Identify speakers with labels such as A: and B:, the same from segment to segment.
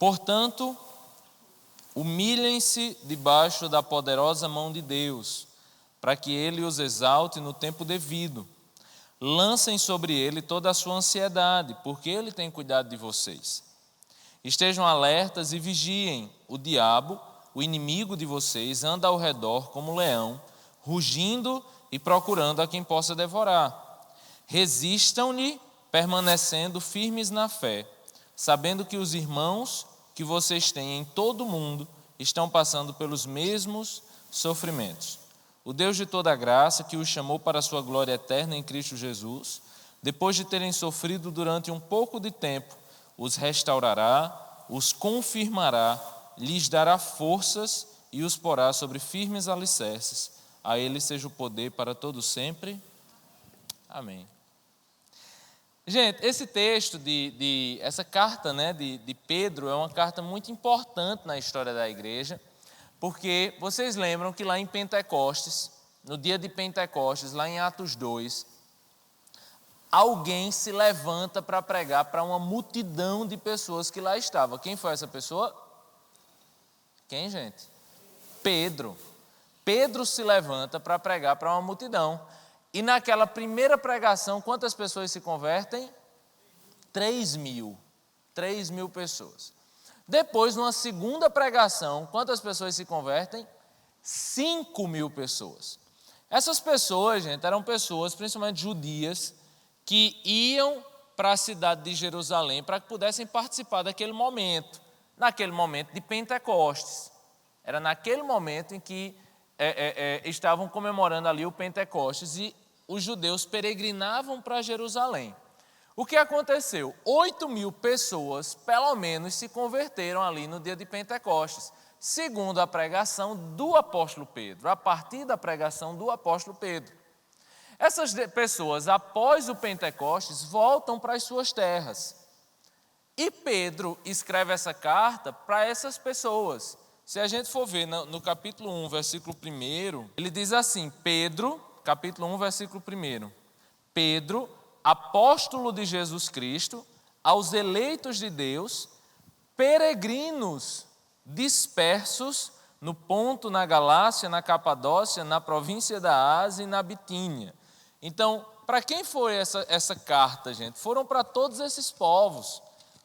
A: Portanto, humilhem-se debaixo da poderosa mão de Deus, para que Ele os exalte no tempo devido. Lancem sobre Ele toda a sua ansiedade, porque Ele tem cuidado de vocês. Estejam alertas e vigiem. O diabo, o inimigo de vocês, anda ao redor como um leão, rugindo e procurando a quem possa devorar. Resistam-lhe, permanecendo firmes na fé, sabendo que os irmãos que vocês têm em todo o mundo estão passando pelos mesmos sofrimentos. O Deus de toda graça, que os chamou para a sua glória eterna em Cristo Jesus, depois de terem sofrido durante um pouco de tempo, os restaurará, os confirmará, lhes dará forças e os porá sobre firmes alicerces. A Ele seja o poder para todo sempre. Amém. Gente, esse texto, essa carta, né, de Pedro é uma carta muito importante na história da igreja, porque vocês lembram que lá em Pentecostes, no dia de Pentecostes, lá em Atos 2, alguém se levanta para pregar para uma multidão de pessoas que lá estavam. Quem foi essa pessoa? Quem, gente? Pedro. Pedro se levanta para pregar para uma multidão. E naquela primeira pregação, quantas pessoas se convertem? 3.000. 3.000 pessoas. Depois, numa segunda pregação, quantas pessoas se convertem? 5.000 pessoas. Essas pessoas, gente, eram pessoas, principalmente judias, que iam para a cidade de Jerusalém para que pudessem participar daquele momento, naquele momento de Pentecostes. Era naquele momento em que estavam comemorando ali o Pentecostes e os judeus peregrinavam para Jerusalém. O que aconteceu? 8.000 pessoas, pelo menos, se converteram ali no dia de Pentecostes, segundo a pregação do apóstolo Pedro, a partir da pregação do apóstolo Pedro. Essas pessoas, após o Pentecostes, voltam para as suas terras. E Pedro escreve essa carta para essas pessoas. Se a gente for ver no capítulo 1, versículo 1, ele diz assim, Pedro, capítulo 1, versículo 1, Pedro, apóstolo de Jesus Cristo, aos eleitos de Deus, peregrinos dispersos no Ponto, na Galácia, na Capadócia, na província da Ásia e na Bitínia. Então, para quem foi essa carta, gente? Foram para todos esses povos,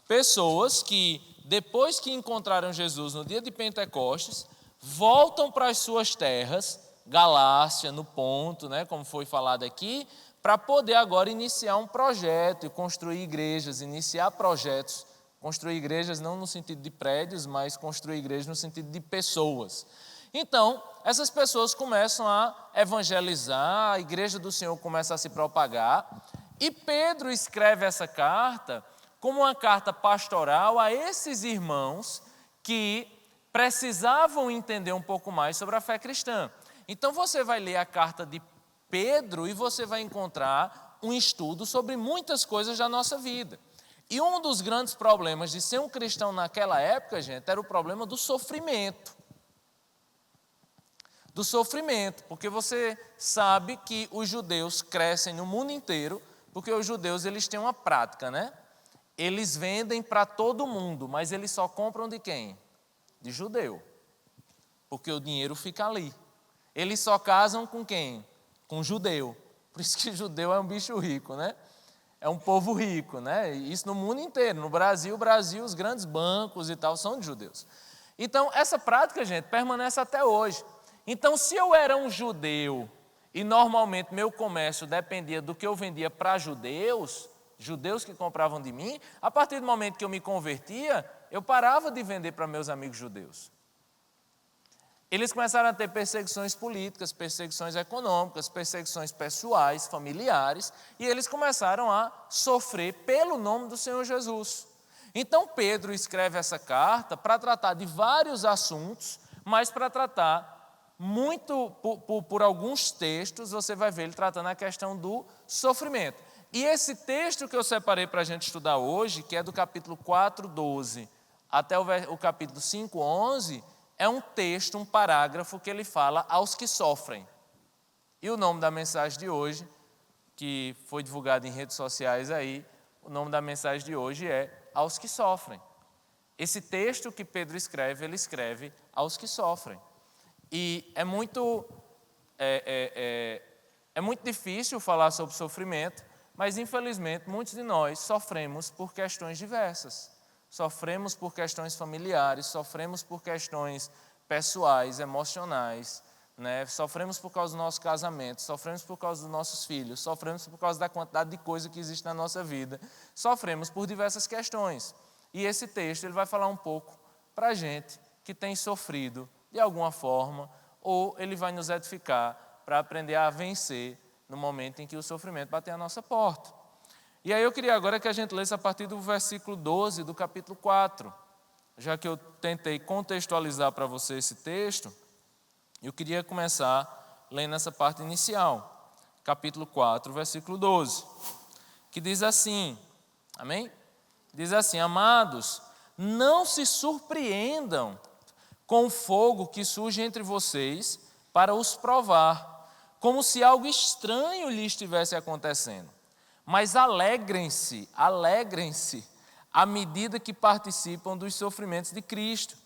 A: pessoas que, depois que encontraram Jesus no dia de Pentecostes, voltam para as suas terras, Galácia, no Ponto, né, como foi falado aqui, para poder agora iniciar um projeto e construir igrejas, iniciar projetos, construir igrejas não no sentido de prédios, mas construir igrejas no sentido de pessoas. Então, essas pessoas começam a evangelizar, a igreja do Senhor começa a se propagar, e Pedro escreve essa carta como uma carta pastoral a esses irmãos que precisavam entender um pouco mais sobre a fé cristã. Então você vai ler a carta de Pedro e você vai encontrar um estudo sobre muitas coisas da nossa vida. E um dos grandes problemas de ser um cristão naquela época, gente, era o problema do sofrimento. Do sofrimento, porque você sabe que os judeus crescem no mundo inteiro, porque os judeus eles têm uma prática, né? Eles vendem para todo mundo, mas eles só compram de quem? De judeu, porque o dinheiro fica ali. Eles só casam com quem? Com judeu. Por isso que judeu é um bicho rico, né? É um povo rico, né? Isso no mundo inteiro. No Brasil, os grandes bancos e tal são de judeus. Então, essa prática, gente, permanece até hoje. Então, se eu era um judeu e normalmente meu comércio dependia do que eu vendia para judeus que compravam de mim, a partir do momento que eu me convertia, eu parava de vender para meus amigos judeus. Eles começaram a ter perseguições políticas, perseguições econômicas, perseguições pessoais, familiares, e eles começaram a sofrer pelo nome do Senhor Jesus. Então Pedro escreve essa carta para tratar de vários assuntos, mas para tratar muito, por alguns textos, você vai ver ele tratando a questão do sofrimento. E esse texto que eu separei para a gente estudar hoje, que é do capítulo 4, 12, até o capítulo 5, 11, é um texto, um parágrafo que ele fala aos que sofrem. E o nome da mensagem de hoje, que foi divulgado em redes sociais aí, o nome da mensagem de hoje é aos que sofrem. esse texto que Pedro escreve, ele escreve aos que sofrem. E é muito difícil falar sobre sofrimento, mas infelizmente muitos de nós sofremos por questões diversas. Sofremos por questões familiares, sofremos por questões pessoais, emocionais, né? Sofremos por causa do nosso casamento, sofremos por causa dos nossos filhos, sofremos por causa da quantidade de coisa que existe na nossa vida, sofremos por diversas questões. E esse texto ele vai falar um pouco para a gente que tem sofrido de alguma forma, ou ele vai nos edificar para aprender a vencer no momento em que o sofrimento bater à nossa porta. E aí eu queria agora que a gente lesse a partir do versículo 12 do capítulo 4. Já que eu tentei contextualizar para você esse texto, eu queria começar lendo essa parte inicial. Capítulo 4, versículo 12. Que diz assim, amém? Diz assim: amados, não se surpreendam com o fogo que surge entre vocês para os provar, como se algo estranho lhe estivesse acontecendo. Mas alegrem-se à medida que participam dos sofrimentos de Cristo,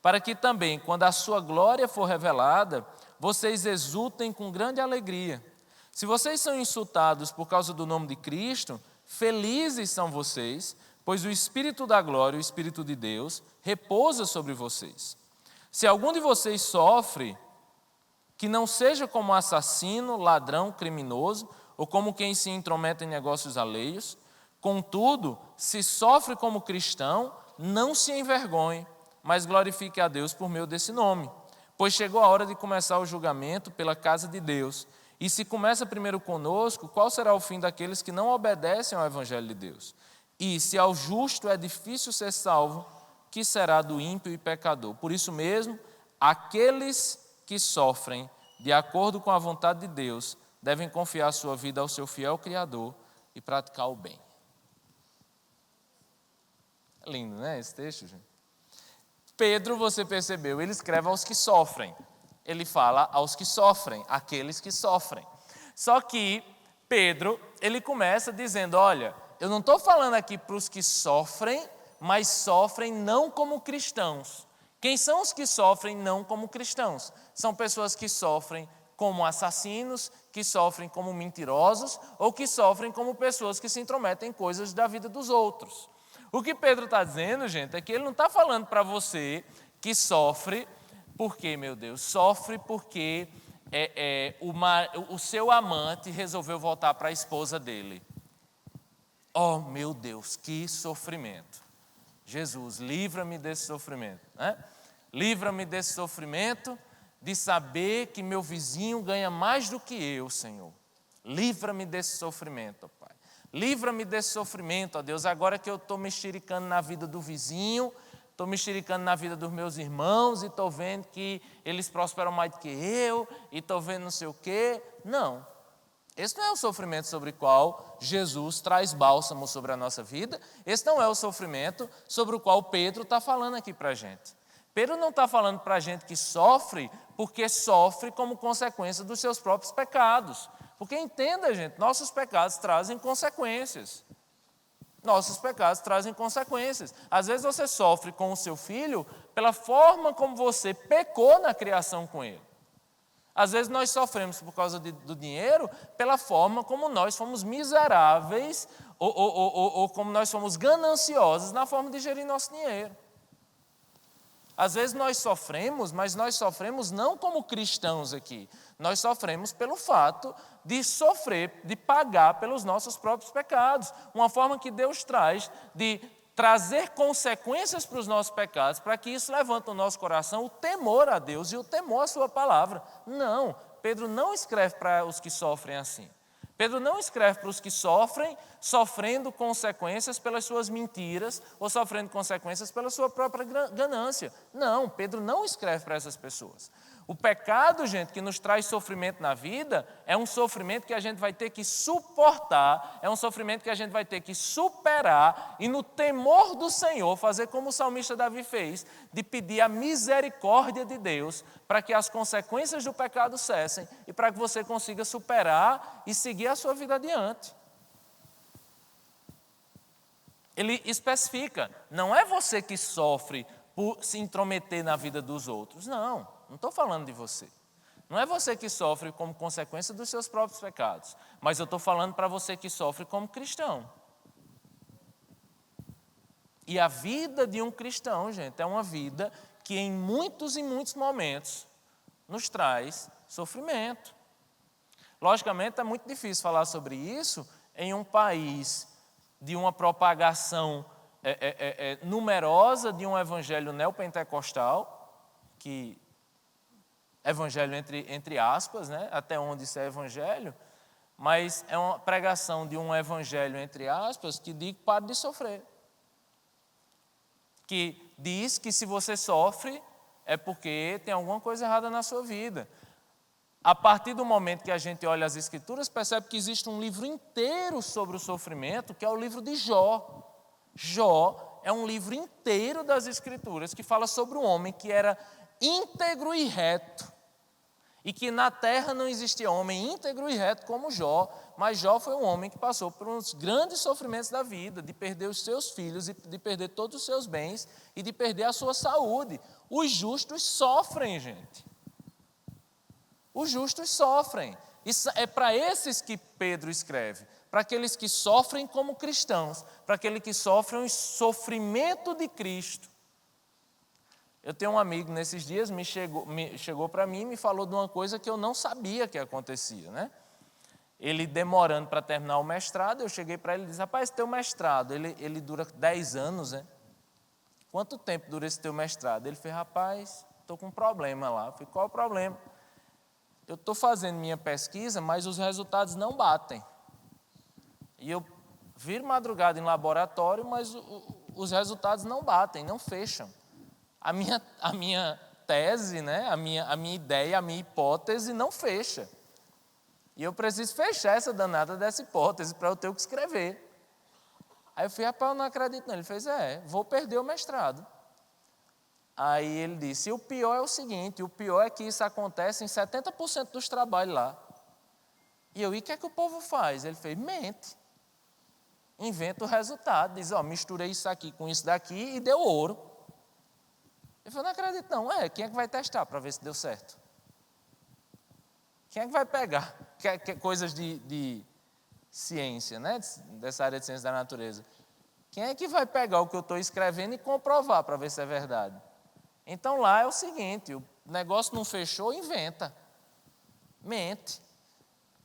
A: para que também, quando a sua glória for revelada, vocês exultem com grande alegria. Se vocês são insultados por causa do nome de Cristo, felizes são vocês, pois o Espírito da glória, o Espírito de Deus, repousa sobre vocês. Se algum de vocês sofre, que não seja como assassino, ladrão, criminoso, ou como quem se intromete em negócios alheios. Contudo, se sofre como cristão, não se envergonhe, mas glorifique a Deus por meio desse nome. Pois chegou a hora de começar o julgamento pela casa de Deus. E se começa primeiro conosco, qual será o fim daqueles que não obedecem ao Evangelho de Deus? E se ao justo é difícil ser salvo, que será do ímpio e pecador? Por isso mesmo, aqueles que sofrem de acordo com a vontade de Deus devem confiar sua vida ao seu fiel Criador e praticar o bem. É lindo, né, esse texto, gente? Pedro, você percebeu, ele escreve aos que sofrem. Ele fala aos que sofrem, aqueles que sofrem. Só que Pedro, ele começa dizendo, olha, eu não estou falando aqui para os que sofrem, mas sofrem não como cristãos. Quem são os que sofrem não como cristãos? São pessoas que sofrem como assassinos, que sofrem como mentirosos, ou que sofrem como pessoas que se intrometem em coisas da vida dos outros. O que Pedro está dizendo, gente, é que ele não está falando para você que sofre, porque, meu Deus, sofre porque o seu amante resolveu voltar para a esposa dele. Oh, meu Deus, que sofrimento. Jesus, livra-me desse sofrimento. Né? Livra-me desse sofrimento de saber que meu vizinho ganha mais do que eu, Senhor. Livra-me desse sofrimento, ó Pai. Livra-me desse sofrimento, ó Deus, agora que eu estou mexericando na vida do vizinho, estou mexericando na vida dos meus irmãos e estou vendo que eles prosperam mais do que eu e estou vendo não sei o quê. Não, esse não é o sofrimento sobre o qual Jesus traz bálsamo sobre a nossa vida, esse não é o sofrimento sobre o qual Pedro está falando aqui para a gente. Pedro não está falando para a gente que sofre porque sofre como consequência dos seus próprios pecados. Porque entenda, gente, nossos pecados trazem consequências. Nossos pecados trazem consequências. Às vezes você sofre com o seu filho pela forma como você pecou na criação com ele. Às vezes nós sofremos por causa do dinheiro pela forma como nós fomos miseráveis ou como nós fomos gananciosos na forma de gerir nosso dinheiro. Às vezes nós sofremos, mas nós sofremos não como cristãos aqui. Nós sofremos pelo fato de sofrer, de pagar pelos nossos próprios pecados. Uma forma que Deus traz de trazer consequências para os nossos pecados, para que isso levante no nosso coração o temor a Deus e o temor à sua palavra. Não, Pedro não escreve para os que sofrem assim. Pedro não escreve para os que sofrem, sofrendo consequências pelas suas mentiras ou sofrendo consequências pela sua própria ganância. Não, Pedro não escreve para essas pessoas. O pecado, gente, que nos traz sofrimento na vida, é um sofrimento que a gente vai ter que suportar, é um sofrimento que a gente vai ter que superar e no temor do Senhor fazer como o salmista Davi fez, de pedir a misericórdia de Deus para que as consequências do pecado cessem e para que você consiga superar e seguir a sua vida adiante. ele especifica, não é você que sofre por se intrometer na vida dos outros. Não estou falando de você. Não é você que sofre como consequência dos seus próprios pecados, mas eu estou falando para você que sofre como cristão. E a vida de um cristão, gente, é uma vida que em muitos e muitos momentos nos traz sofrimento. Logicamente, é muito difícil falar sobre isso em um país de uma propagação numerosa de um evangelho neopentecostal, que evangelho entre aspas, né? Até onde isso é evangelho, mas é uma pregação de um evangelho entre aspas que diz pare de sofrer. Que diz que se você sofre é porque tem alguma coisa errada na sua vida. A partir do momento que a gente olha as Escrituras, percebe que existe um livro inteiro sobre o sofrimento, que é o livro de Jó. Jó é um livro inteiro das Escrituras que fala sobre um homem que era íntegro e reto. E que na terra não existia homem íntegro e reto como Jó, mas Jó foi um homem que passou por uns grandes sofrimentos da vida, de perder os seus filhos, de perder todos os seus bens e de perder a sua saúde. Os justos sofrem, gente. Os justos sofrem. Isso é para esses que Pedro escreve, para aqueles que sofrem como cristãos, para aqueles que sofrem o sofrimento de Cristo. Eu tenho um amigo nesses dias, chegou para mim e me falou de uma coisa que eu não sabia que acontecia, né? Ele demorando para terminar o mestrado, eu cheguei para ele e disse, rapaz, teu mestrado, ele dura 10 anos, né? Quanto tempo dura esse teu mestrado? Ele fez, rapaz, estou com um problema lá. Eu falei, qual é o problema? Eu estou fazendo minha pesquisa, mas os resultados não batem. E eu viro madrugada em laboratório, mas os resultados não batem, não fecham. A minha tese, né, a minha ideia, a minha hipótese não fecha. E eu preciso fechar essa danada dessa hipótese para eu ter o que escrever. Aí eu falei, rapaz, eu não acredito não. Ele fez, vou perder o mestrado. Aí ele disse, e o pior é o seguinte, o pior é que isso acontece em 70% dos trabalhos lá. E eu, e o que é que o povo faz? Ele fez, mente. Inventa o resultado, diz, misturei isso aqui com isso daqui e deu ouro. Ele falou, não acredito não. Quem é que vai testar para ver se deu certo? Quem é que vai pegar coisas de ciência, né? Dessa área de ciência da natureza? Quem é que vai pegar o que eu estou escrevendo e comprovar para ver se é verdade? Então lá é o seguinte, o negócio não fechou, inventa. Mente.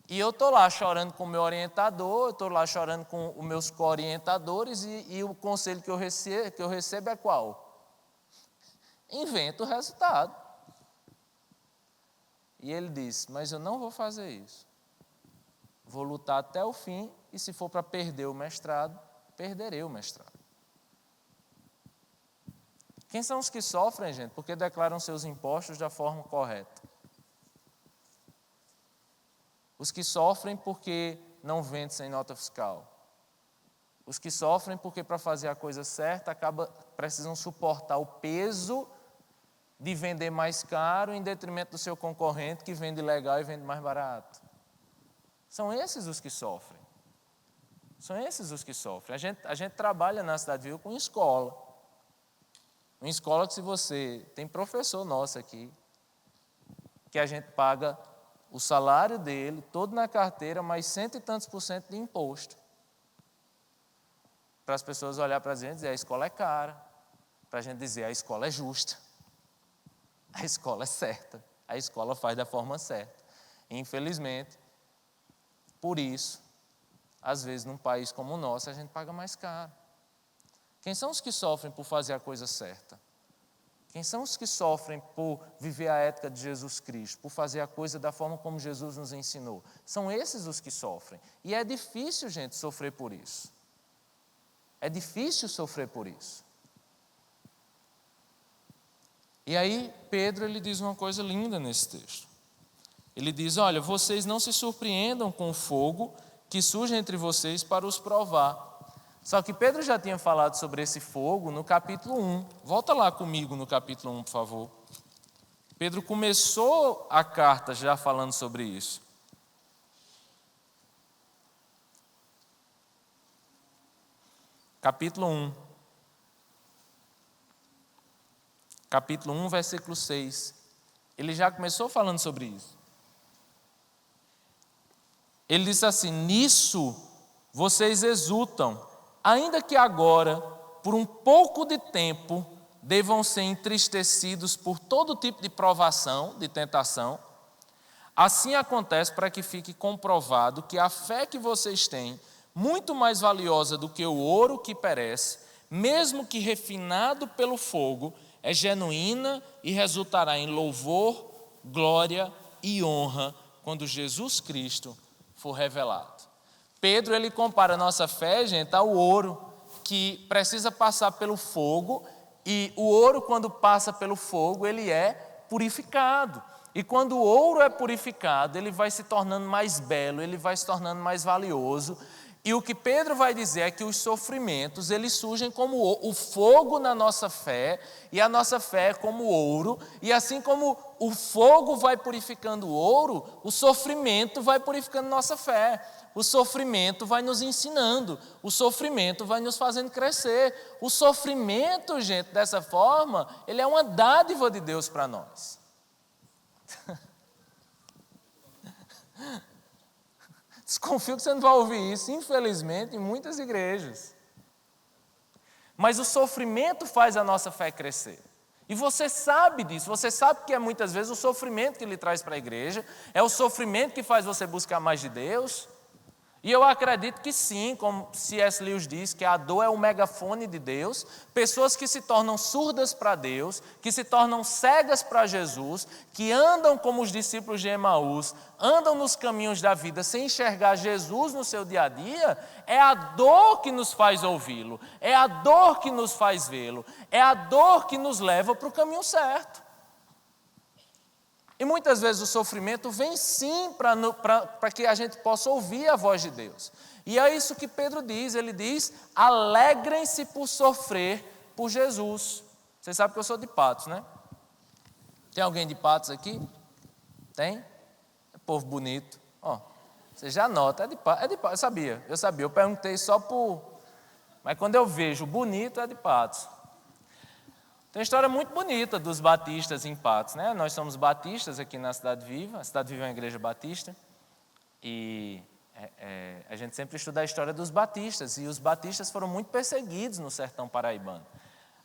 A: E eu estou lá chorando com o meu orientador, eu estou lá chorando com os meus co-orientadores e o conselho que eu recebo é qual? Inventa o resultado. E ele disse, mas eu não vou fazer isso. Vou lutar até o fim e se for para perder o mestrado, perderei o mestrado. Quem são os que sofrem, gente, porque declaram seus impostos da forma correta? Os que sofrem porque não vendem sem nota fiscal. Os que sofrem porque para fazer a coisa certa precisam suportar o peso de vender mais caro em detrimento do seu concorrente que vende legal e vende mais barato. São esses os que sofrem. São esses os que sofrem. A gente trabalha na Cidade Viva com escola. Uma escola que se você... Tem professor nosso aqui, que a gente paga o salário dele, todo na carteira, mais 100 e tantos % de imposto. Para as pessoas olharem para a gente e dizer, a escola é cara. Para a gente dizer, a escola é justa. A escola é certa. A escola faz da forma certa. E, infelizmente, por isso, às vezes, num país como o nosso, a gente paga mais caro. Quem são os que sofrem por fazer a coisa certa? Quem são os que sofrem por viver a ética de Jesus Cristo, por fazer a coisa da forma como Jesus nos ensinou? São esses os que sofrem. E é difícil, gente, sofrer por isso. É difícil sofrer por isso. E aí, Pedro, ele diz uma coisa linda nesse texto. Ele diz, olha, vocês não se surpreendam com o fogo que surge entre vocês para os provar. Só que Pedro já tinha falado sobre esse fogo no capítulo 1. Volta lá comigo no capítulo 1, por favor. Pedro começou a carta já falando sobre isso. capítulo 1. Capítulo 1, versículo 6. Ele já começou falando sobre isso. Ele disse assim: nisso vocês exultam, ainda que agora, por um pouco de tempo, devam ser entristecidos por todo tipo de provação, de tentação. Assim acontece para que fique comprovado que a fé que vocês têm, muito mais valiosa do que o ouro que perece, mesmo que refinado pelo fogo, é genuína e resultará em louvor, glória e honra quando Jesus Cristo for revelado. Pedro, ele compara a nossa fé, gente, ao ouro que precisa passar pelo fogo, e o ouro, quando passa pelo fogo, ele é purificado. E quando o ouro é purificado, ele vai se tornando mais belo, ele vai se tornando mais valioso. E o que Pedro vai dizer é que os sofrimentos, eles surgem como o fogo na nossa fé, e a nossa fé é como ouro, e assim como o fogo vai purificando o ouro, o sofrimento vai purificando nossa fé. O sofrimento vai nos ensinando, o sofrimento vai nos fazendo crescer. O sofrimento, gente, dessa forma, ele é uma dádiva de Deus para nós. Desconfio que você não vai ouvir isso, infelizmente, em muitas igrejas. Mas o sofrimento faz a nossa fé crescer. E você sabe disso, você sabe que é muitas vezes o sofrimento que lhe traz para a igreja, é o sofrimento que faz você buscar mais de Deus. E eu acredito que sim, como C.S. Lewis diz, que a dor é o megafone de Deus, pessoas que se tornam surdas para Deus, que se tornam cegas para Jesus, que andam como os discípulos de Emaús, andam nos caminhos da vida sem enxergar Jesus no seu dia a dia, é a dor que nos faz ouvi-lo, é a dor que nos faz vê-lo, é a dor que nos leva para o caminho certo. E muitas vezes o sofrimento vem sim para que a gente possa ouvir a voz de Deus. E é isso que Pedro diz, ele diz: alegrem-se por sofrer por Jesus. Você sabe que eu sou de Patos, né? Tem alguém de Patos aqui? Tem? É povo bonito. Ó, você já nota, é de Patos, eu sabia, eu perguntei só por... Mas quando eu vejo bonito, é de Patos. Tem uma história muito bonita dos batistas em Patos, né? Nós somos batistas aqui na Cidade Viva. A Cidade Viva é uma igreja batista. E a gente sempre estuda a história dos batistas. E os batistas foram muito perseguidos no sertão paraibano.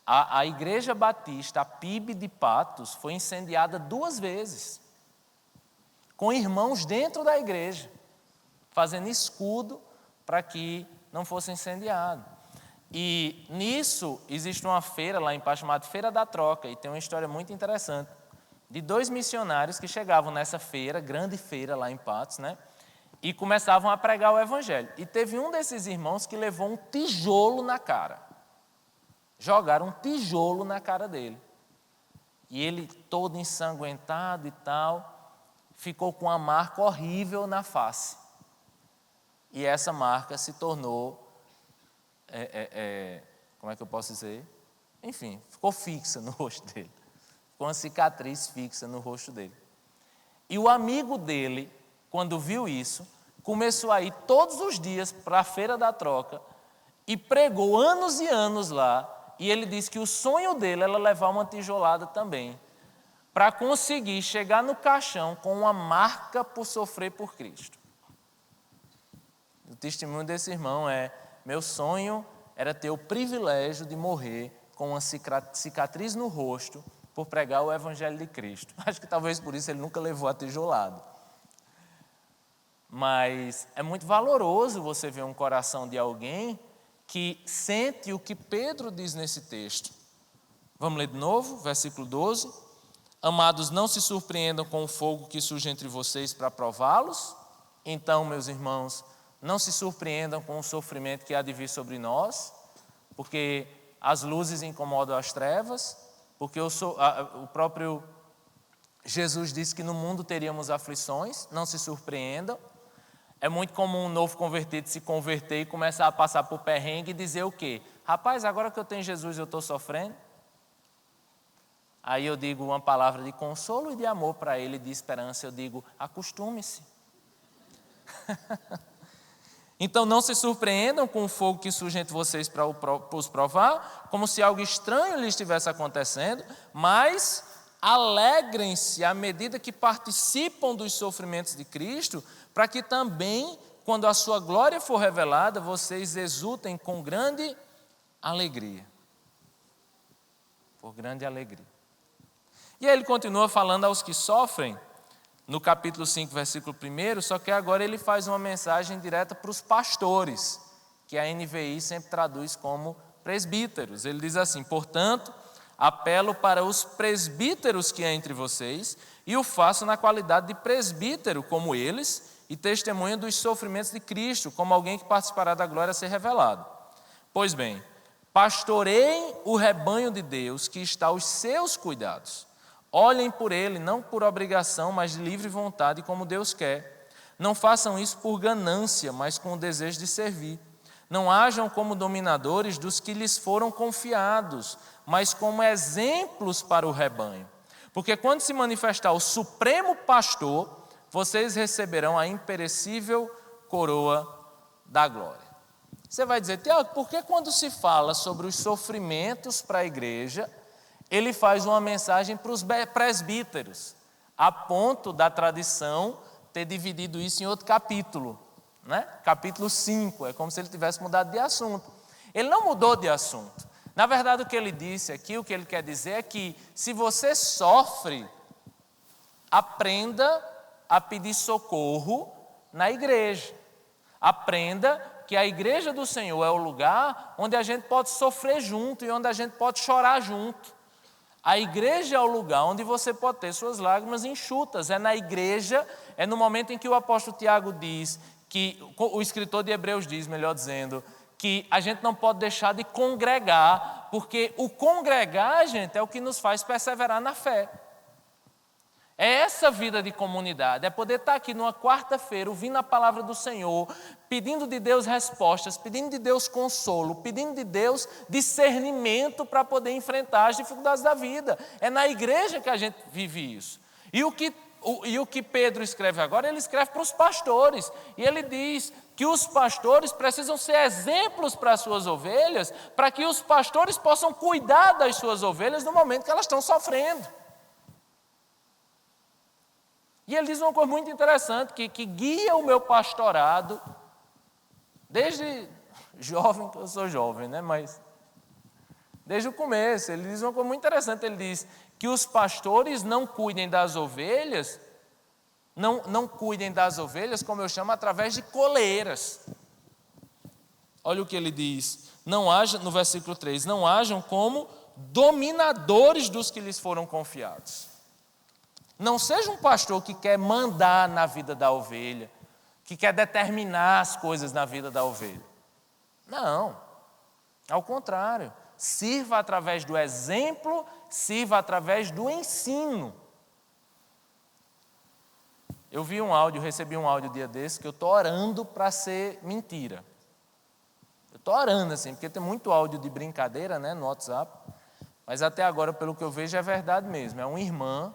A: A igreja batista, a PIB de Patos, foi incendiada 2 vezes. Com irmãos dentro da igreja, fazendo escudo para que não fosse incendiado. E nisso existe uma feira lá em Patos chamada Feira da Troca, e tem uma história muito interessante de 2 missionários que chegavam nessa feira, grande feira lá em Patos, né? E começavam a pregar o evangelho. E teve um desses irmãos que levou um tijolo na cara. Jogaram um tijolo na cara dele. E ele, todo ensanguentado e tal, ficou com uma marca horrível na face. E essa marca se tornou... como é que eu posso dizer? Enfim, ficou fixa no rosto dele. Ficou uma cicatriz fixa no rosto dele. E o amigo dele, quando viu isso, começou a ir todos os dias para a Feira da Troca e pregou anos e anos lá. E ele disse que o sonho dele era levar uma tijolada também, para conseguir chegar no caixão com uma marca por sofrer por Cristo. O testemunho desse irmão é: meu sonho era ter o privilégio de morrer com uma cicatriz no rosto por pregar o Evangelho de Cristo. Acho que talvez por isso ele nunca levou a tijolada. Mas é muito valoroso você ver um coração de alguém que sente o que Pedro diz nesse texto. Vamos ler de novo, versículo 12. Amados, não se surpreendam com o fogo que surge entre vocês para prová-los. Então, meus irmãos, não se surpreendam com o sofrimento que há de vir sobre nós, porque as luzes incomodam as trevas, porque o próprio Jesus disse que no mundo teríamos aflições. Não se surpreendam. É muito comum um novo convertido se converter e começar a passar por perrengue e dizer o quê? Rapaz, agora que eu tenho Jesus eu estou sofrendo. Aí eu digo uma palavra de consolo e de amor para ele, de esperança. Eu digo: acostume-se. Então não se surpreendam com o fogo que surge entre vocês para os provar, como se algo estranho lhes estivesse acontecendo, mas alegrem-se à medida que participam dos sofrimentos de Cristo, para que também, quando a sua glória for revelada, vocês exultem com grande alegria. Por grande alegria. E aí ele continua falando aos que sofrem, no capítulo 5, versículo 1, só que agora ele faz uma mensagem direta para os pastores, que a NVI sempre traduz como presbíteros. Ele diz assim: portanto, apelo para os presbíteros que há entre vocês, e o faço na qualidade de presbítero, como eles, e testemunha dos sofrimentos de Cristo, como alguém que participará da glória a ser revelado. Pois bem, pastoreiem o rebanho de Deus que está aos seus cuidados. Olhem por ele, não por obrigação, mas de livre vontade, como Deus quer. Não façam isso por ganância, mas com o desejo de servir. Não hajam como dominadores dos que lhes foram confiados, mas como exemplos para o rebanho. Porque quando se manifestar o Supremo Pastor, vocês receberão a imperecível coroa da glória. Você vai dizer: Tiago, por que quando se fala sobre os sofrimentos para a igreja, ele faz uma mensagem para os presbíteros, a ponto da tradição ter dividido isso em outro capítulo, né? Capítulo 5, é como se ele tivesse mudado de assunto. Ele não mudou de assunto. Na verdade, o que ele disse aqui, o que ele quer dizer é que se você sofre, aprenda a pedir socorro na igreja. Aprenda que a igreja do Senhor é o lugar onde a gente pode sofrer junto e onde a gente pode chorar junto. A igreja é o lugar onde você pode ter suas lágrimas enxutas. É na igreja, é no momento em que o apóstolo Tiago diz, que o escritor de Hebreus diz, melhor dizendo, que a gente não pode deixar de congregar, porque o congregar, gente, é o que nos faz perseverar na fé. É essa vida de comunidade, é poder estar aqui numa quarta-feira, ouvindo a palavra do Senhor, pedindo de Deus respostas, pedindo de Deus consolo, pedindo de Deus discernimento para poder enfrentar as dificuldades da vida. É na igreja que a gente vive isso. E o que Pedro escreve agora, ele escreve para os pastores. E ele diz que os pastores precisam ser exemplos para as suas ovelhas, para que os pastores possam cuidar das suas ovelhas no momento que elas estão sofrendo. E ele diz uma coisa muito interessante, que guia o meu pastorado, desde jovem, que eu sou jovem, né? Mas desde o começo. Ele diz uma coisa muito interessante, ele diz que os pastores não cuidem das ovelhas, não cuidem das ovelhas, como eu chamo, através de coleiras. Olha o que ele diz, no versículo 3, não hajam como dominadores dos que lhes foram confiados. Não seja um pastor que quer mandar na vida da ovelha, que quer determinar as coisas na vida da ovelha. Não, ao contrário. Sirva através do exemplo, sirva através do ensino. Eu recebi um áudio dia desse, que eu estou orando para ser mentira. Eu estou orando assim, porque tem muito áudio de brincadeira, né, no WhatsApp, mas até agora, pelo que eu vejo, é verdade mesmo. É uma irmã,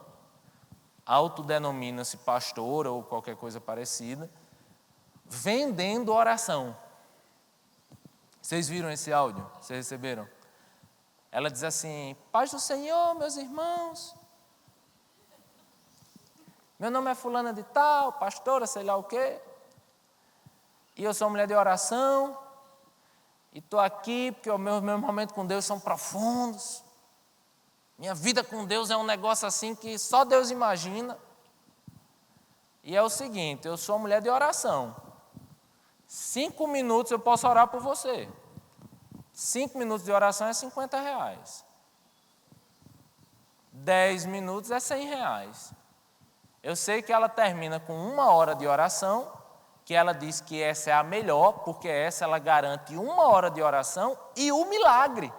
A: autodenomina-se pastora ou qualquer coisa parecida, vendendo oração. Vocês viram esse áudio? Vocês receberam? Ela diz assim: paz do Senhor, meus irmãos. Meu nome é fulana de tal, pastora, sei lá o quê. E eu sou mulher de oração. E estou aqui porque os meus momentos com Deus são profundos. Minha vida com Deus é um negócio assim que só Deus imagina. E é o seguinte, eu sou mulher de oração. 5 minutos eu posso orar por você. 5 minutos de oração é R$50. 10 minutos é R$100. Eu sei que ela termina com 1 hora de oração, que ela diz que essa é a melhor, porque essa ela garante 1 hora de oração e o milagre.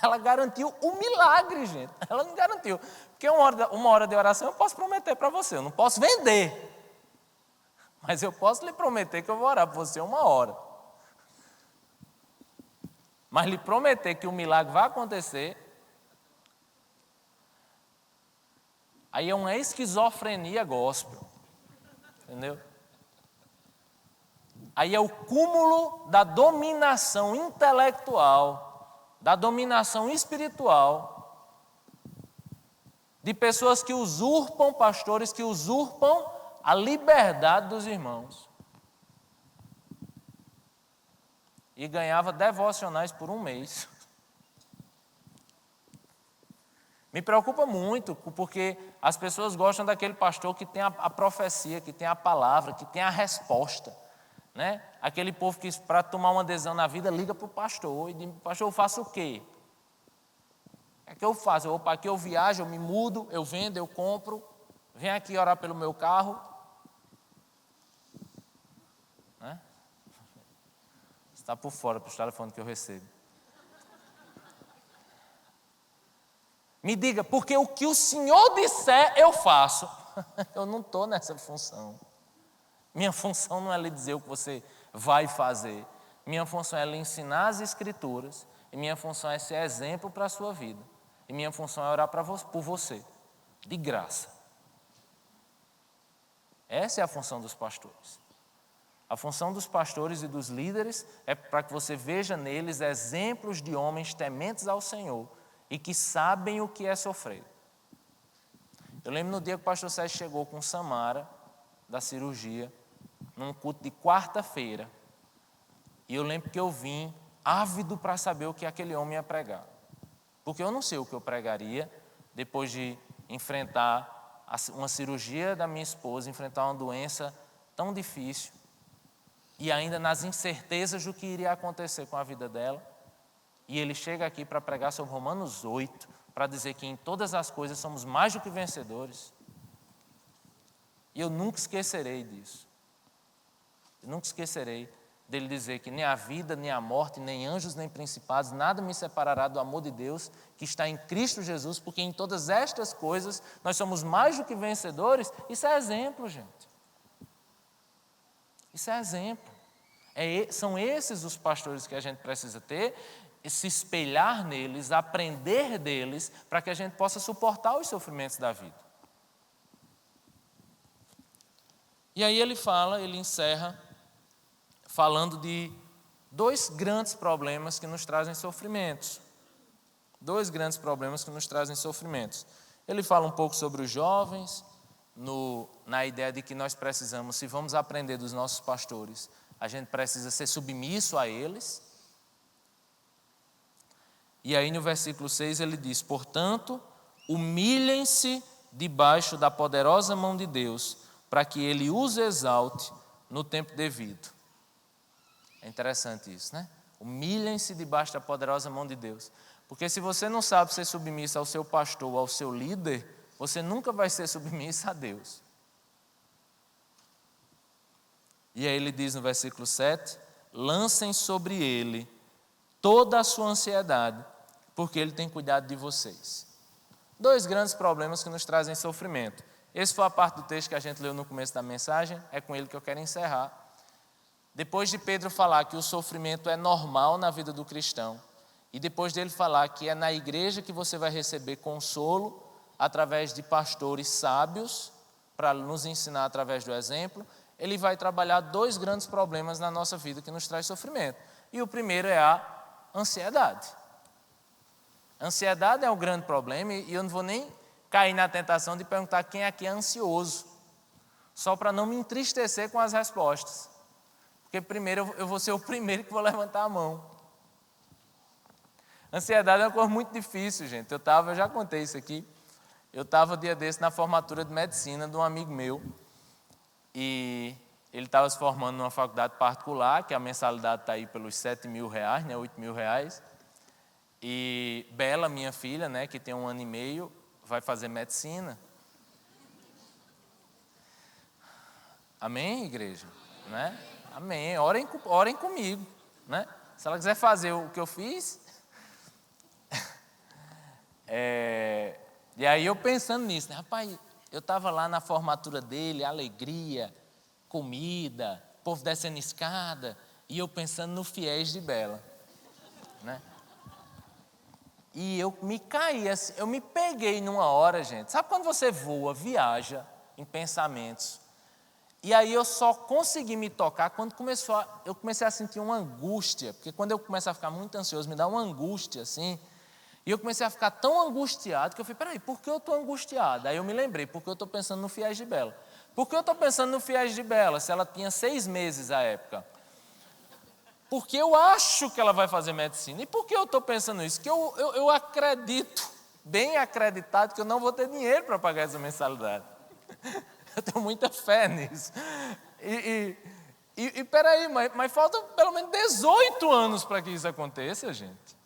A: Ela garantiu o milagre, gente. Ela não garantiu. Porque 1 hora de oração eu posso prometer para você. Eu não posso vender. Mas eu posso lhe prometer que eu vou orar por você 1 hora. Mas lhe prometer que o milagre vai acontecer, aí é uma esquizofrenia gospel. Entendeu? aí é o cúmulo da dominação intelectual, da dominação espiritual, de pessoas que usurpam, pastores que usurpam a liberdade dos irmãos. E ganhava devocionais por um mês. Me preocupa muito, porque as pessoas gostam daquele pastor que tem a profecia, que tem a palavra, que tem a resposta. Né? Aquele povo que, para tomar uma decisão na vida, liga para o pastor e diz: pastor, eu faço o quê? O que eu faço? Eu vou para aqui, eu viajo, eu me mudo, eu vendo, eu compro, venho aqui orar pelo meu carro. Né? Está por fora para os telefones que eu recebo. Me diga, porque o que o Senhor disser, eu faço. Eu não estou nessa função. Minha função não é lhe dizer o que você vai fazer. Minha função é lhe ensinar as Escrituras. E minha função é ser exemplo para a sua vida. E minha função é orar por você, de graça. Essa é a função dos pastores. A função dos pastores e dos líderes é para que você veja neles exemplos de homens tementes ao Senhor e que sabem o que é sofrer. Eu lembro no dia que o pastor Sérgio chegou com Samara, da cirurgia, num culto de quarta-feira. E eu lembro que eu vim ávido para saber o que aquele homem ia pregar. Porque eu não sei o que eu pregaria depois de enfrentar uma cirurgia da minha esposa, enfrentar uma doença tão difícil e ainda nas incertezas do que iria acontecer com a vida dela. E ele chega aqui para pregar sobre Romanos 8, para dizer que em todas as coisas somos mais do que vencedores. E eu nunca esquecerei disso. Eu nunca esquecerei dele dizer que nem a vida, nem a morte, nem anjos, nem principados, nada me separará do amor de Deus que está em Cristo Jesus, porque em todas estas coisas nós somos mais do que vencedores. Isso é exemplo, gente. Isso é exemplo. São esses os pastores que a gente precisa ter, se espelhar neles, aprender deles, para que a gente possa suportar os sofrimentos da vida. E aí ele encerra falando de dois grandes problemas que nos trazem sofrimentos. Dois grandes problemas que nos trazem sofrimentos. Ele fala um pouco sobre os jovens, na ideia de que nós precisamos, se vamos aprender dos nossos pastores, a gente precisa ser submisso a eles. E aí no versículo 6 ele diz: portanto, humilhem-se debaixo da poderosa mão de Deus, para que Ele os exalte no tempo devido. É interessante isso, né? Humilhem-se debaixo da poderosa mão de Deus. Porque se você não sabe ser submisso ao seu pastor ou ao seu líder, você nunca vai ser submisso a Deus. E aí ele diz no versículo 7, lancem sobre ele toda a sua ansiedade, porque ele tem cuidado de vocês. Dois grandes problemas que nos trazem sofrimento. Essa foi a parte do texto que a gente leu no começo da mensagem, é com ele que eu quero encerrar. Depois de Pedro falar que o sofrimento é normal na vida do cristão, e depois dele falar que é na igreja que você vai receber consolo através de pastores sábios, para nos ensinar através do exemplo, ele vai trabalhar dois grandes problemas na nossa vida que nos traz sofrimento. E o primeiro é a ansiedade. A ansiedade é um grande problema e eu não vou nem cair na tentação de perguntar quem aqui é ansioso, só para não me entristecer com as respostas. Porque primeiro eu vou ser o primeiro que vou levantar a mão. Ansiedade é uma coisa muito difícil, gente. Eu já contei isso aqui, eu estava um dia desse na formatura de medicina de um amigo meu, e ele estava se formando numa faculdade particular, que a mensalidade está aí pelos R$7.000, né, R$8.000, e Bela, minha filha, né, que tem 1 ano e meio, vai fazer medicina. Amém, igreja? Né? Amém. Orem comigo. Né? Se ela quiser fazer o que eu fiz. E aí eu pensando nisso, né? Rapaz, eu estava lá na formatura dele, alegria, comida, povo descendo escada, e eu pensando no fiéis de Bela. Né? E eu me caí, assim, eu me peguei numa hora, gente. Sabe quando você voa, viaja em pensamentos, E aí eu só consegui me tocar quando eu comecei a sentir uma angústia, porque quando eu começo a ficar muito ansioso, me dá uma angústia assim, e eu comecei a ficar tão angustiado que eu falei, peraí, por que eu estou angustiado? Aí eu me lembrei, porque eu estou pensando no Fiéis de Bela. Por que eu estou pensando no Fiéis de Bela, se ela tinha 6 meses à época? Porque eu acho que ela vai fazer medicina. E por que eu estou pensando isso? Que eu acredito, bem acreditado, que eu não vou ter dinheiro para pagar essa mensalidade. Eu tenho muita fé nisso. E peraí, mas faltam pelo menos 18 anos para que isso aconteça, gente.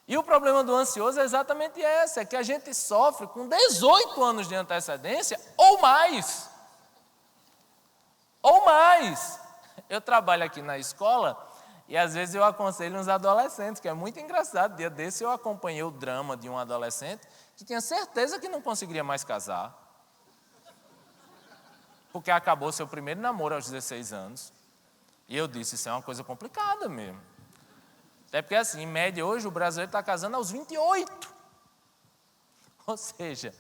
A: E o problema do ansioso é exatamente esse, é que a gente sofre com 18 anos de antecedência ou mais. Ou mais. Eu trabalho aqui na escola e às vezes eu aconselho uns adolescentes, que é muito engraçado. Dia desse eu acompanhei o drama de um adolescente que tinha certeza que não conseguiria mais casar, porque acabou seu primeiro namoro aos 16 anos. E eu disse, isso é uma coisa complicada mesmo. Até porque assim, em média hoje o brasileiro está casando aos 28. Ou seja,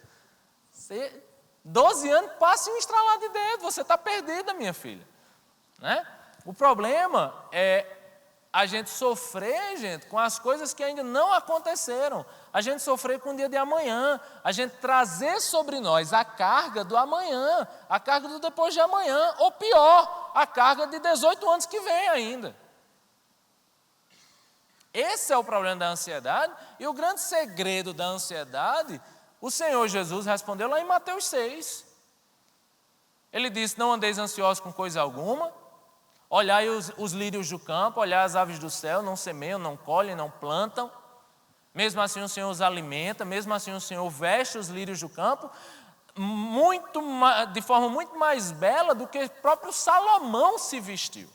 A: 12 anos passa em um estralar de dedo, você está perdida, minha filha. Né? O problema é a gente sofrer, gente, com as coisas que ainda não aconteceram. A gente sofrer com o dia de amanhã. A gente trazer sobre nós a carga do amanhã, a carga do depois de amanhã, ou pior, a carga de 18 anos que vem ainda. Esse é o problema da ansiedade, e o grande segredo da ansiedade, o Senhor Jesus respondeu lá em Mateus 6. Ele disse, não andeis ansiosos com coisa alguma, olhai os lírios do campo, olhai as aves do céu, não semeiam, não colhem, não plantam. Mesmo assim o Senhor os alimenta, mesmo assim o Senhor veste os lírios do campo, de forma muito mais bela do que o próprio Salomão se vestiu.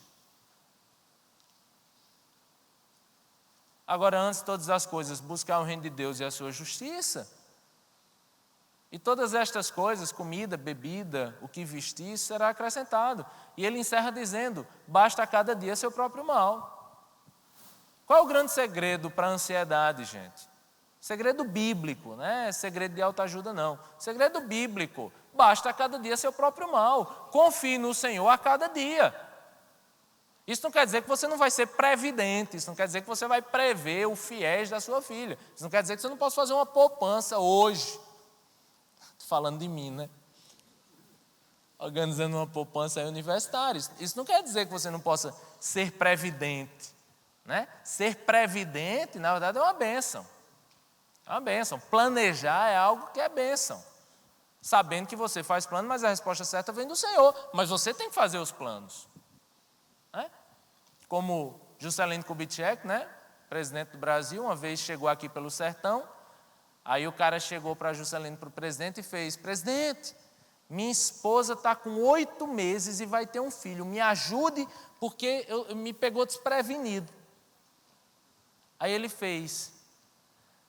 A: Agora, antes de todas as coisas, buscar o reino de Deus e a sua justiça. E todas estas coisas, comida, bebida, o que vestir, será acrescentado. E ele encerra dizendo, basta a cada dia seu próprio mal. Qual é o grande segredo para a ansiedade, gente? Segredo bíblico, não é segredo de autoajuda, não. Segredo bíblico, basta a cada dia seu próprio mal. Confie no Senhor a cada dia. Isso não quer dizer que você não vai ser previdente, isso não quer dizer que você vai prever o fiéis da sua filha. Isso não quer dizer que você não possa fazer uma poupança hoje. Estou falando de mim, né? Organizando uma poupança universitária. Isso não quer dizer que você não possa ser previdente. Né? Ser previdente, na verdade, é uma bênção. É uma bênção. Planejar é algo que é bênção. Sabendo que você faz plano, mas a resposta certa vem do Senhor. Mas você tem que fazer os planos. Né? Como Juscelino Kubitschek, né? Presidente do Brasil, uma vez chegou aqui pelo sertão, aí o cara chegou para Juscelino, para o presidente, e fez, presidente, minha esposa está com 8 meses e vai ter um filho, me ajude porque me pegou desprevenido. Aí ele fez,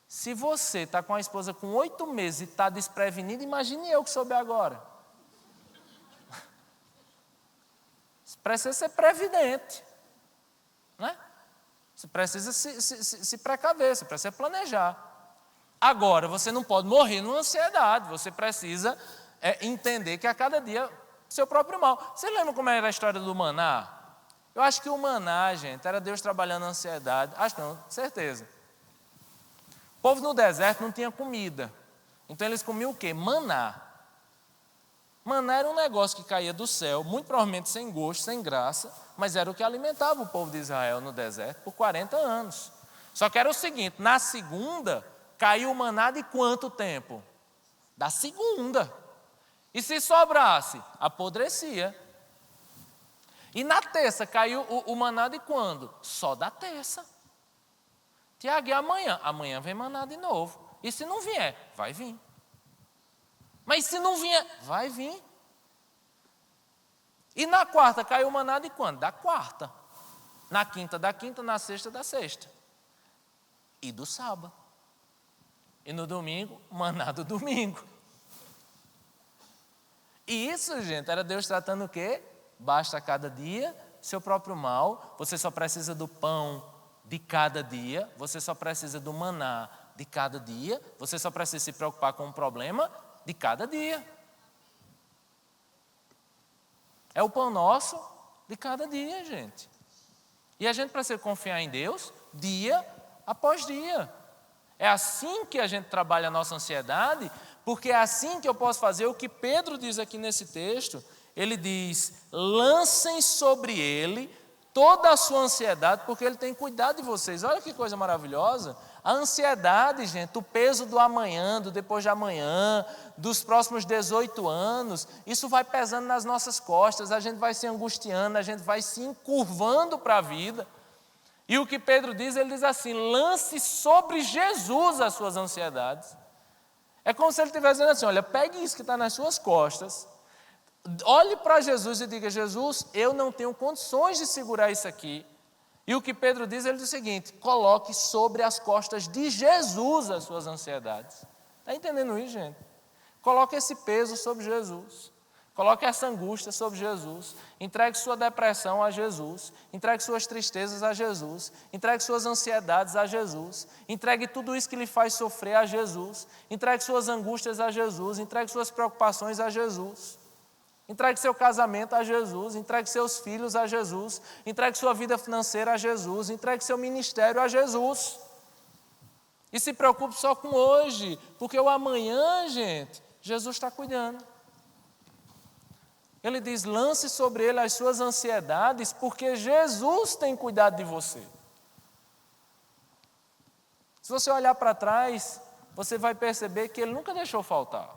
A: se você está com a esposa com 8 meses e está desprevenido, imagine eu que soube agora. Você precisa ser previdente. Né? Você precisa se precaver, você precisa planejar. Agora, você não pode morrer numa ansiedade, você precisa entender que a cada dia seu próprio mal. Você lembra como era a história do maná? Eu acho que o maná, gente, era Deus trabalhando a ansiedade. Acho não, certeza. O povo no deserto não tinha comida. Então eles comiam o quê? Maná. Maná era um negócio que caía do céu, muito provavelmente sem gosto, sem graça, mas era o que alimentava o povo de Israel no deserto por 40 anos. Só que era o seguinte, na segunda, caiu o maná de quanto tempo? Da segunda. E se sobrasse? Apodrecia. E na terça caiu o maná de quando? Só da terça. Tiago, e amanhã? Amanhã vem maná de novo. E se não vier? Vai vir. Mas se não vier? Vai vir. E na quarta caiu o maná de quando? Da quarta. Na quinta da quinta, na sexta da sexta. E do sábado. E no domingo, maná do domingo. E isso, gente, era Deus tratando o quê? Basta a cada dia seu próprio mal. Você só precisa do pão de cada dia. Você só precisa do maná de cada dia. Você só precisa se preocupar com o problema de cada dia. É o pão nosso de cada dia, gente. E a gente precisa confiar em Deus dia após dia. É assim que a gente trabalha a nossa ansiedade, porque é assim que eu posso fazer o que Pedro diz aqui nesse texto. Ele diz: lancem sobre ele toda a sua ansiedade, porque ele tem cuidado de vocês. Olha que coisa maravilhosa. A ansiedade, gente, o peso do amanhã, do depois de amanhã, dos próximos 18 anos, isso vai pesando nas nossas costas, a gente vai se angustiando, a gente vai se encurvando para a vida. E o que Pedro diz, ele diz assim: lance sobre Jesus as suas ansiedades. É como se ele estivesse dizendo assim: olha, pegue isso que está nas suas costas, olhe para Jesus e diga: Jesus, eu não tenho condições de segurar isso aqui. E o que Pedro diz, ele diz o seguinte: coloque sobre as costas de Jesus as suas ansiedades. Está entendendo isso, gente? Coloque esse peso sobre Jesus. Coloque essa angústia sobre Jesus. Entregue sua depressão a Jesus. Entregue suas tristezas a Jesus. Entregue suas ansiedades a Jesus. Entregue tudo isso que lhe faz sofrer a Jesus. Entregue suas angústias a Jesus. Entregue suas preocupações a Jesus. Entregue seu casamento a Jesus. Entregue seus filhos a Jesus. Entregue sua vida financeira a Jesus. Entregue seu ministério a Jesus. E se preocupe só com hoje, porque o amanhã, gente, Jesus está cuidando. Ele diz: lance sobre ele as suas ansiedades, porque Jesus tem cuidado de você. Se você olhar para trás, você vai perceber que ele nunca deixou faltar.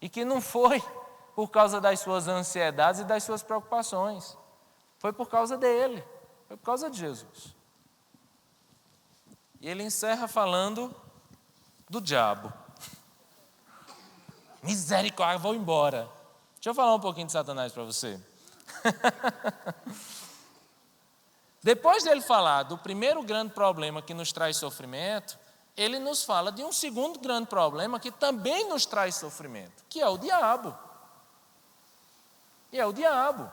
A: E que não foi por causa das suas ansiedades e das suas preocupações. Foi por causa dele, foi por causa de Jesus. E ele encerra falando do diabo. Misericórdia, vou embora. Deixa eu falar um pouquinho de Satanás para você. Depois dele falar do primeiro grande problema que nos traz sofrimento, ele nos fala de um segundo grande problema que também nos traz sofrimento, que é o diabo. E é o diabo.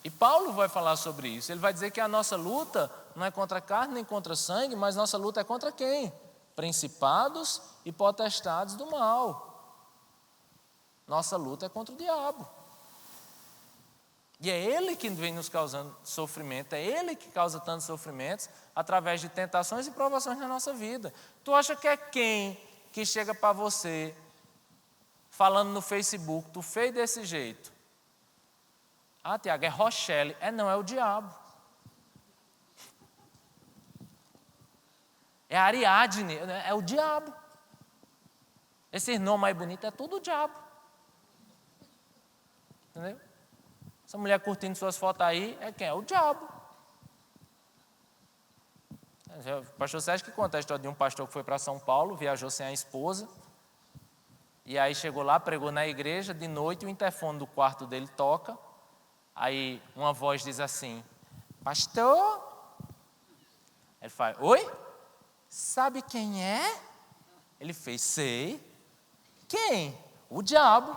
A: E Paulo vai falar sobre isso. Ele vai dizer que a nossa luta não é contra carne nem contra sangue, mas nossa luta é contra quem? Principados e potestades do mal. Nossa luta é contra o diabo. E é ele que vem nos causando sofrimento, é ele que causa tantos sofrimentos através de tentações e provações na nossa vida. Tu acha que é quem que chega para você falando no Facebook: tu fez desse jeito? Ah, Tiago, é Rochelle. Não, é o diabo. É Ariadne, é o diabo. Esse irmão mais bonito é tudo o diabo. Entendeu? Essa mulher curtindo suas fotos aí é quem? É o diabo. O pastor Sérgio que conta a história de um pastor que foi para São Paulo, viajou sem a esposa, e aí chegou lá, pregou na igreja, de noite o interfone do quarto dele toca, aí uma voz diz assim: pastor? Ele fala: oi? Sabe quem é? Ele fez: sei. Quem? O diabo.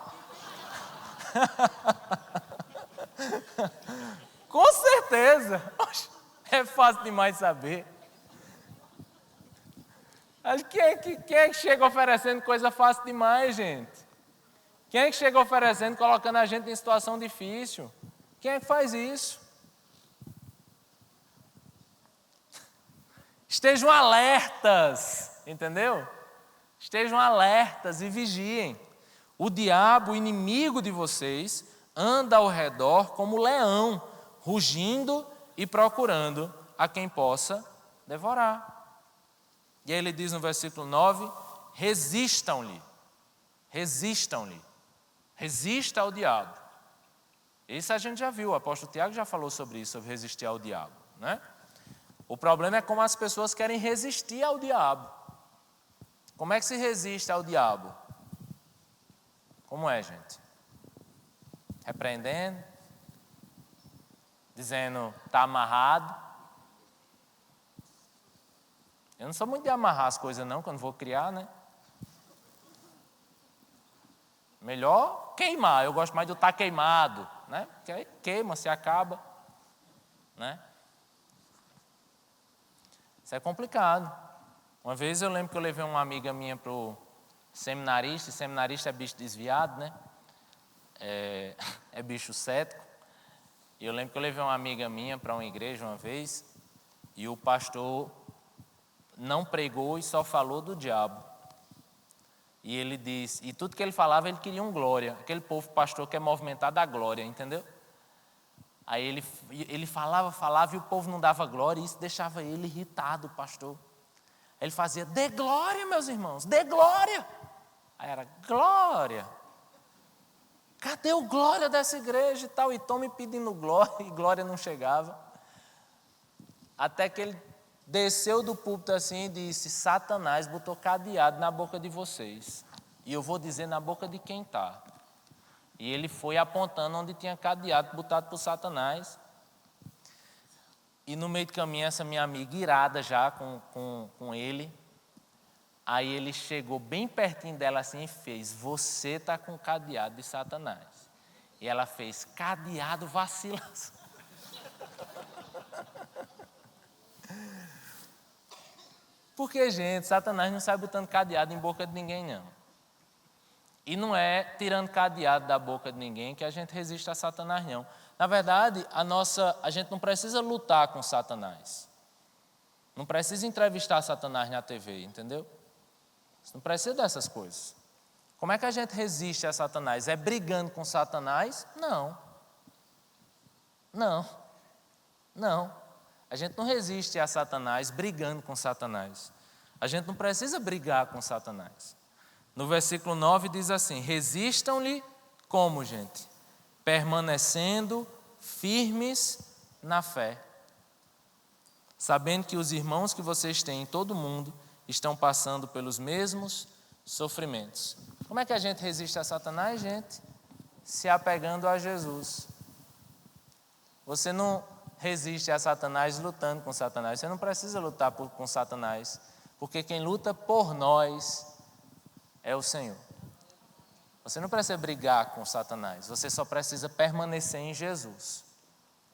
A: Com certeza. É fácil demais saber. Quem é que chega oferecendo coisa fácil demais, gente? Quem é que chega oferecendo, colocando a gente em situação difícil? Quem é que faz isso? Estejam alertas, entendeu? Estejam alertas e vigiem. O diabo, o inimigo de vocês, anda ao redor como leão, rugindo e procurando a quem possa devorar. E aí ele diz no versículo 9: resistam-lhe, resistam-lhe, resista ao diabo. Isso a gente já viu, o apóstolo Tiago já falou sobre isso, sobre resistir ao diabo, né? O problema é como as pessoas querem resistir ao diabo. Como é que se resiste ao diabo? Como é, gente? Repreendendo, dizendo está amarrado. Eu não sou muito de amarrar as coisas não, quando vou criar, né? Melhor queimar, eu gosto mais de estar queimado, né? Porque aí queima, se acaba, né? Isso é complicado. Uma vez eu lembro que eu levei uma amiga minha para o seminarista, e seminarista é bicho desviado, né? é bicho cético. E eu lembro que eu levei uma amiga minha para uma igreja uma vez e o pastor não pregou e só falou do diabo. E ele disse, e tudo que ele falava, ele queria um glória. Aquele povo pastor que é movimentado a glória, entendeu? Aí ele falava e o povo não dava glória e isso deixava ele irritado, o pastor. Ele fazia, dê glória, meus irmãos, dê glória. Aí era, glória. Cadê o glória dessa igreja e tal? E Tom me pedindo glória e glória não chegava. Até que ele desceu do púlpito assim e disse, Satanás botou cadeado na boca de vocês. E eu vou dizer na boca de quem está. E ele foi apontando onde tinha cadeado botado por Satanás. E no meio do caminho, essa minha amiga irada já com ele. Aí ele chegou bem pertinho dela assim e fez, você está com cadeado de Satanás. E ela fez, cadeado vacilação. Porque, gente, Satanás não sai botando cadeado em boca de ninguém, não. E não é tirando cadeado da boca de ninguém que a gente resiste a Satanás, não. Na verdade, a gente não precisa lutar com Satanás. Não precisa entrevistar Satanás na TV, entendeu? Você não precisa dessas coisas. Como é que a gente resiste a Satanás? É brigando com Satanás? Não. Não. Não. A gente não resiste a Satanás brigando com Satanás. A gente não precisa brigar com Satanás. No versículo 9 diz assim, resistam-lhe como, gente? Permanecendo firmes na fé. Sabendo que os irmãos que vocês têm em todo o mundo estão passando pelos mesmos sofrimentos. Como é que a gente resiste a Satanás, gente? Se apegando a Jesus. Você não resiste a Satanás lutando com Satanás. Você não precisa lutar com Satanás, porque quem luta por nós é o Senhor. Você não precisa brigar com Satanás, você só precisa permanecer em Jesus.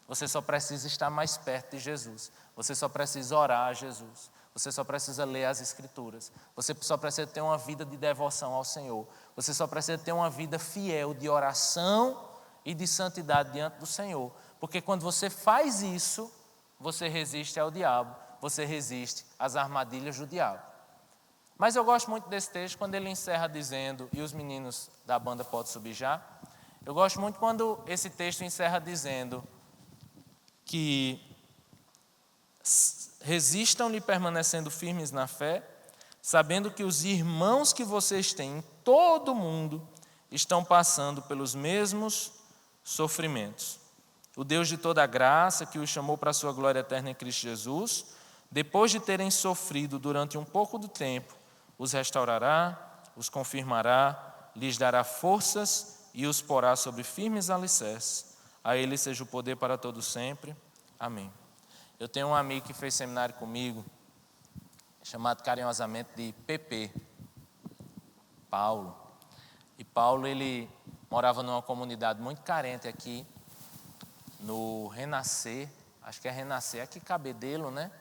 A: Você só precisa estar mais perto de Jesus. Você só precisa orar a Jesus. Você só precisa ler as Escrituras. Você só precisa ter uma vida de devoção ao Senhor. Você só precisa ter uma vida fiel de oração e de santidade diante do Senhor. Porque quando você faz isso, você resiste ao diabo. Você resiste às armadilhas do diabo. Mas eu gosto muito desse texto quando ele encerra dizendo, e os meninos da banda podem subir já. Eu gosto muito quando esse texto encerra dizendo que resistam-lhe permanecendo firmes na fé, sabendo que os irmãos que vocês têm em todo o mundo estão passando pelos mesmos sofrimentos. O Deus de toda a graça, que os chamou para a sua glória eterna em Cristo Jesus, depois de terem sofrido durante um pouco do tempo, os restaurará, os confirmará, lhes dará forças e os porá sobre firmes alicerces. A Ele seja o poder para todo sempre. Amém. Eu tenho um amigo que fez seminário comigo, chamado carinhosamente de PP, Paulo. E Paulo, ele morava numa comunidade muito carente aqui, no Renascer, acho que é Renascer, aqui Cabedelo, né?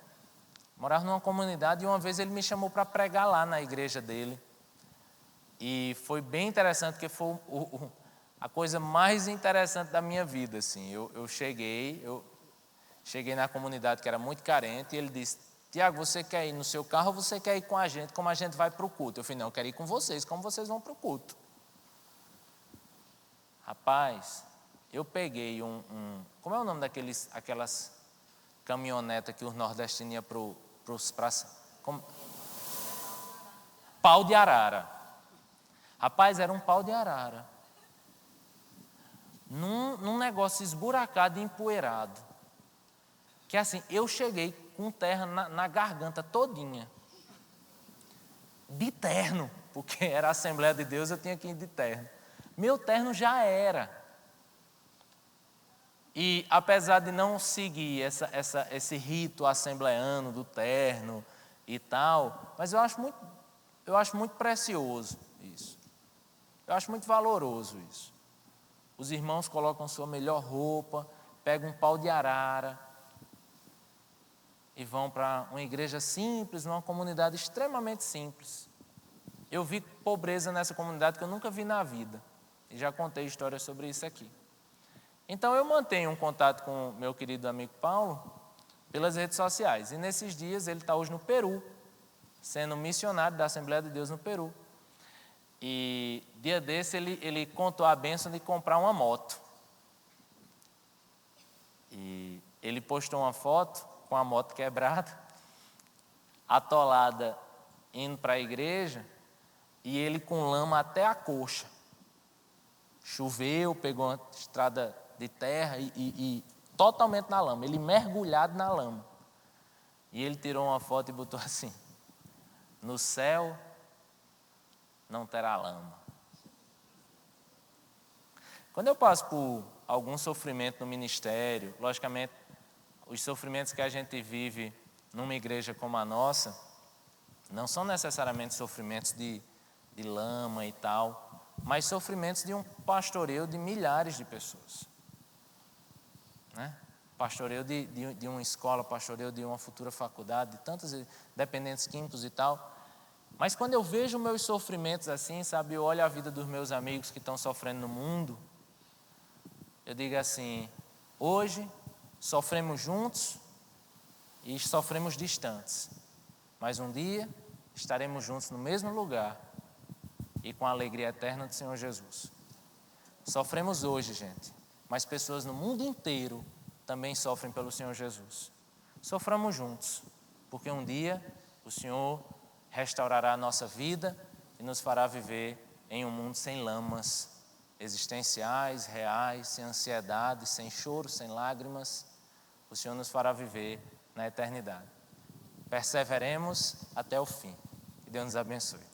A: Morava numa comunidade e uma vez ele me chamou para pregar lá na igreja dele. E foi bem interessante, porque foi a coisa mais interessante da minha vida, assim. Eu cheguei na comunidade que era muito carente e ele disse, Tiago, você quer ir no seu carro ou você quer ir com a gente, como a gente vai para o culto? Eu falei, não, eu quero ir com vocês, como vocês vão para o culto? Rapaz, eu peguei como é o nome aquelas caminhonetas que os nordestinos iam pau de arara. Rapaz, era um pau de arara. Num negócio esburacado e empoeirado. Que assim, eu cheguei com terra na garganta todinha. De terno, porque era a Assembleia de Deus, eu tinha que ir de terno. Meu terno já era. E apesar de não seguir esse rito assembleano do terno e tal, mas eu acho muito precioso isso. Eu acho muito valoroso isso. Os irmãos colocam sua melhor roupa, pegam um pau de arara e vão para uma igreja simples, numa comunidade extremamente simples. Eu vi pobreza nessa comunidade que eu nunca vi na vida. e já contei histórias sobre isso aqui. Então eu mantenho um contato com o meu querido amigo Paulo pelas redes sociais. E nesses dias ele está hoje no Peru, sendo missionário da Assembleia de Deus no Peru. E dia desse ele contou a bênção de comprar uma moto. E ele postou uma foto com a moto quebrada, atolada, indo para a igreja, e ele com lama até a coxa. Choveu, pegou uma estrada de terra e totalmente na lama, ele mergulhado na lama. E ele tirou uma foto e botou assim: no céu não terá lama. Quando eu passo por algum sofrimento no ministério, logicamente, os sofrimentos que a gente vive numa igreja como a nossa, não são necessariamente sofrimentos de lama e tal, mas sofrimentos de um pastoreio de milhares de pessoas. Né? Pastoreio de uma escola, pastoreio de uma futura faculdade, de tantos dependentes químicos e tal. Mas quando eu vejo meus sofrimentos assim, sabe, eu olho a vida dos meus amigos que estão sofrendo no mundo, eu digo assim: hoje sofremos juntos e sofremos distantes, mas um dia estaremos juntos no mesmo lugar e com a alegria eterna do Senhor Jesus. Sofremos hoje, gente, mas pessoas no mundo inteiro também sofrem pelo Senhor Jesus. Soframos juntos, porque um dia o Senhor restaurará a nossa vida e nos fará viver em um mundo sem lamas existenciais, reais, sem ansiedade, sem choro, sem lágrimas. O Senhor nos fará viver na eternidade. Perseveremos até o fim. Que Deus nos abençoe.